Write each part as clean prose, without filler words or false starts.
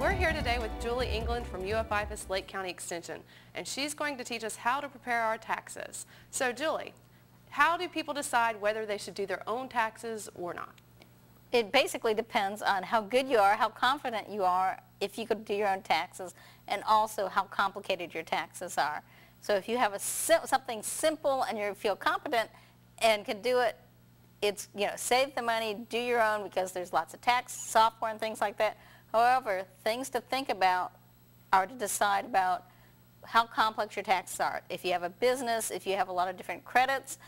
We're here today with Julie England from UFIFAS Lake County Extension, and she's going to teach us how to prepare our taxes. So Julie, how do people decide whether they should do their own taxes or not? It basically depends on how good you are, how confident you are if you could do your own taxes, and also how complicated your taxes are. So if you have something simple and you feel competent and can do it, it's, save the money, do your own, because there's lots of tax software and things like that. However, things to think about are to decide about how complex your taxes are. If you have a business, if you have a lot of different credits,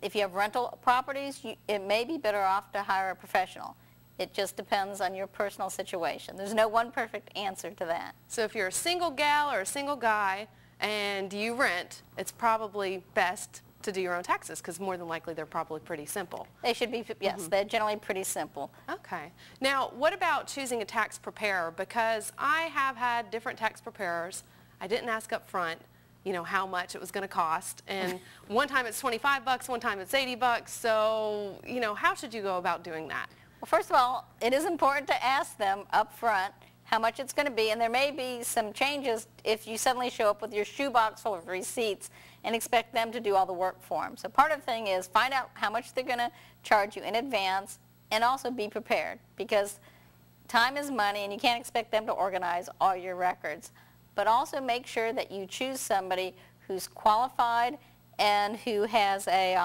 if you have rental properties, it may be better off to hire a professional. It just depends on your personal situation. There's no one perfect answer to that. So if you're a single gal or a single guy and you rent, it's probably best to do your own taxes, because more than likely they're probably pretty simple. They should be, yes, they're generally pretty simple. Okay. Now, what about choosing a tax preparer? Because I have had different tax preparers. I didn't ask up front, how much it was going to cost. And one time it's 25 bucks, one time it's 80 bucks. So, how should you go about doing that? Well, first of all, it is important to ask them up front how much it's going to be, and there may be some changes if you suddenly show up with your shoebox full of receipts and expect them to do all the work for them. So part of the thing is find out how much they're going to charge you in advance, and also be prepared, because time is money and you can't expect them to organize all your records. But also make sure that you choose somebody who's qualified and who has a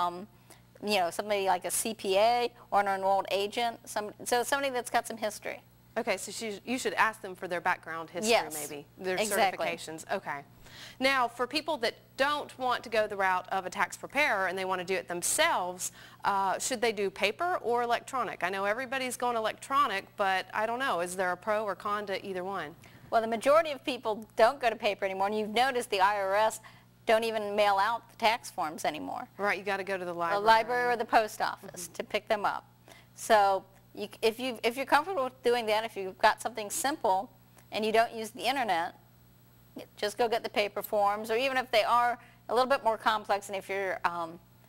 somebody like a CPA or an enrolled agent, so somebody that's got some history. Okay, so you should ask them for their background history, yes, maybe, their exactly. certifications. Okay. Now, for people that don't want to go the route of a tax preparer and they want to do it themselves, should they do paper or electronic? I know everybody's going electronic, but I don't know. Is there a pro or con to either one? Well, the majority of people don't go to paper anymore, and you've noticed the IRS don't even mail out the tax forms anymore. Right, you got to go to the library. The library or the post office to pick them up. So if you're comfortable with doing that, if you've got something simple and you don't use the internet, just go get the paper forms, or even if they are a little bit more complex and if you're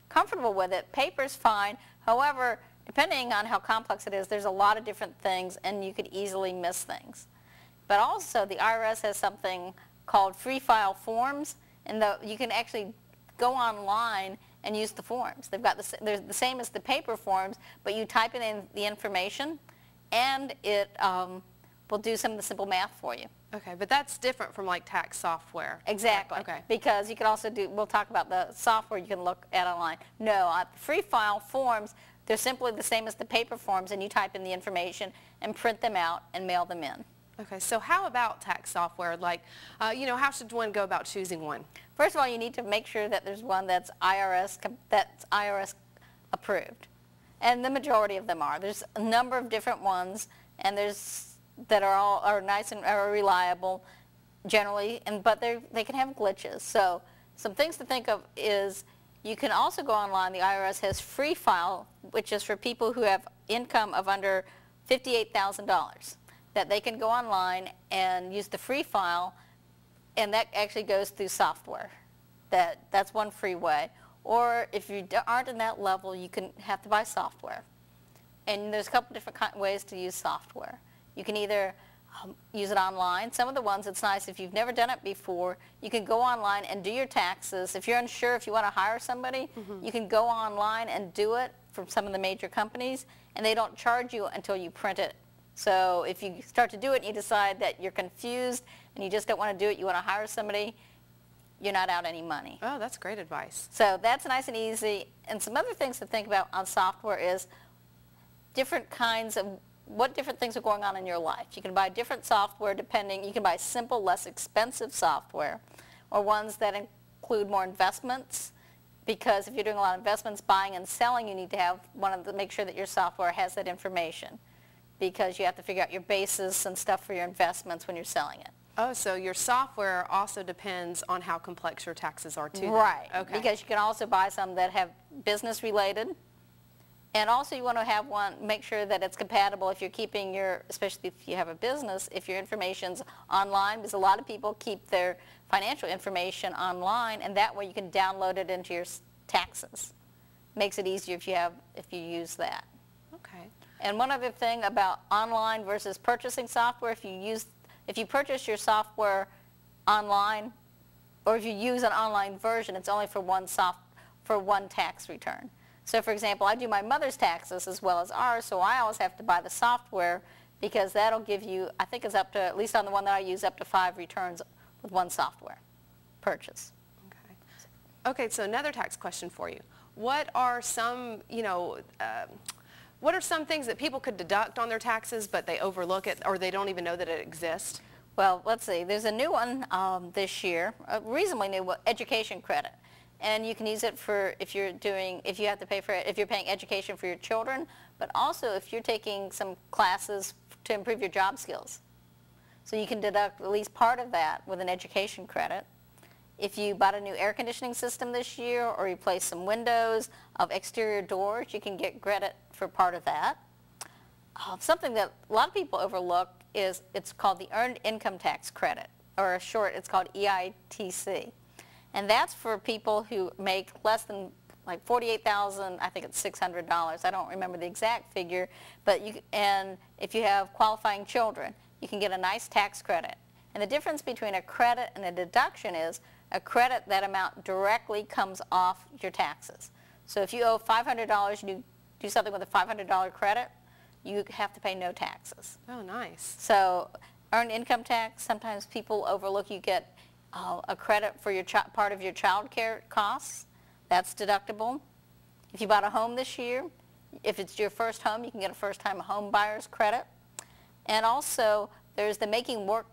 comfortable with it, paper's fine. However, depending on how complex it is, there's a lot of different things and you could easily miss things. But also the IRS has something called free file forms, and you can actually go online and use the forms. They're the same as the paper forms, but you type in the information and it will do some of the simple math for you. Okay, but that's different from like tax software. Exactly. Okay. Because you can also we'll talk about the software you can look at online. No, free file forms, they're simply the same as the paper forms, and you type in the information and print them out and mail them in. Okay, so how about tax software? Like, how should one go about choosing one? First of all, you need to make sure that there's one that's IRS approved, and the majority of them are. There's a number of different ones, and that are nice and are reliable generally, but they can have glitches. So some things to think of is you can also go online. The IRS has free file, which is for people who have income of under $58,000. That they can go online and use the free file, and that actually goes through software. That's one free way. Or if you aren't in that level, you can have to buy software. And there's a couple different ways to use software. You can either use it online. Some of the ones, it's nice if you've never done it before, you can go online and do your taxes. If you're unsure if you want to hire somebody, you can go online and do it from some of the major companies, and they don't charge you until you print it. So if you start to do it and you decide that you're confused and you just don't want to do it, you want to hire somebody, you're not out any money. Oh, that's great advice. So that's nice and easy. And some other things to think about on software is different kinds of what different things are going on in your life. You can buy different software depending. You can buy simple, less expensive software, or ones that include more investments, because if you're doing a lot of investments, buying and selling, you need to have make sure that your software has that information, because you have to figure out your basis and stuff for your investments when you're selling it. Oh, so your software also depends on how complex your taxes are too. Right, okay. Because you can also buy some that have business related, and also you want to have one, make sure that it's compatible if you're keeping especially if you have a business, if your information's online, because a lot of people keep their financial information online, and that way you can download it into your taxes. Makes it easier if you use that. Okay. And one other thing about online versus purchasing software, if you purchase your software online, or if you use an online version, it's only for one tax return. So for example, I do my mother's taxes as well as ours, so I always have to buy the software because that'll give you, I think it's up to, at least on the one that I use, up to 5 returns with one software purchase. Okay. Okay, so another tax question for you. What are some, what are some things that people could deduct on their taxes but they overlook it or they don't even know that it exists? Well, let's see. There's a new one this year, a reasonably new education credit. And you can use it for if you have to pay for it, if you're paying education for your children, but also if you're taking some classes to improve your job skills. So you can deduct at least part of that with an education credit. If you bought a new air conditioning system this year or replaced some windows of exterior doors, you can get credit for part of that. Something that a lot of people overlook is it's called the Earned Income Tax Credit, or short, it's called EITC. And that's for people who make less than like $48,000, I think it's $600. I don't remember the exact figure, but and if you have qualifying children, you can get a nice tax credit. And the difference between a credit and a deduction is a credit, that amount directly comes off your taxes. So if you owe $500 and you do something with a $500 credit, you have to pay no taxes. Oh, nice. So earned income tax, sometimes people overlook. You get a credit for your part of your child care costs. That's deductible. If you bought a home this year, if it's your first home, you can get a first-time home buyer's credit. And also, there's the Making Work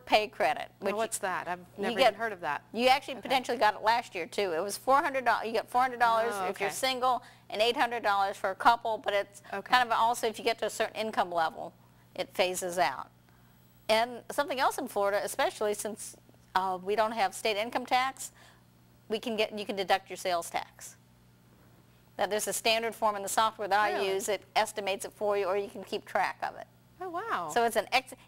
Pay credit. Which what's that? I've never even heard of that. You actually potentially got it last year too. It was $400. You get $400 if you're single, and $800 for a couple. But it's kind of also if you get to a certain income level, it phases out. And something else in Florida, especially since we don't have state income tax, you can deduct your sales tax. That there's a standard form in the software that I use. It estimates it for you, or you can keep track of it. Oh, wow. So it's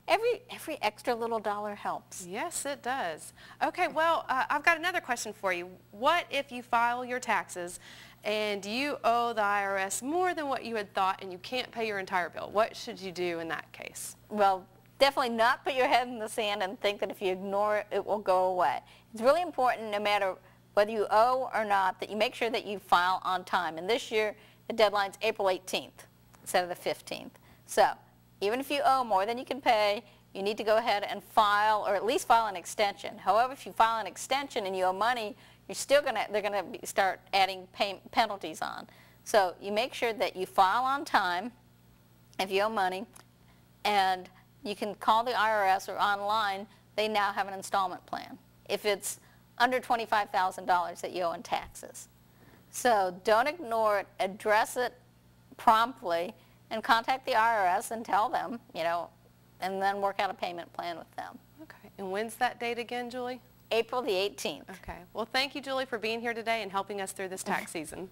every extra little dollar helps. Yes, it does. Okay, well, I've got another question for you. What if you file your taxes and you owe the IRS more than what you had thought and you can't pay your entire bill? What should you do in that case? Well, definitely not put your head in the sand and think that if you ignore it, it will go away. It's really important, no matter whether you owe or not, that you make sure that you file on time. And this year, the deadline's April 18th instead of the 15th. So even if you owe more than you can pay, you need to go ahead and file, or at least file an extension. However, if you file an extension and you owe money, they're going to start adding penalties on. So you make sure that you file on time if you owe money, and you can call the IRS or online. They now have an installment plan if it's under $25,000 that you owe in taxes. So don't ignore it. Address it promptly and contact the IRS and tell them, and then work out a payment plan with them. Okay. And when's that date again, Julie? April the 18th. Okay. Well, thank you, Julie, for being here today and helping us through this tax season.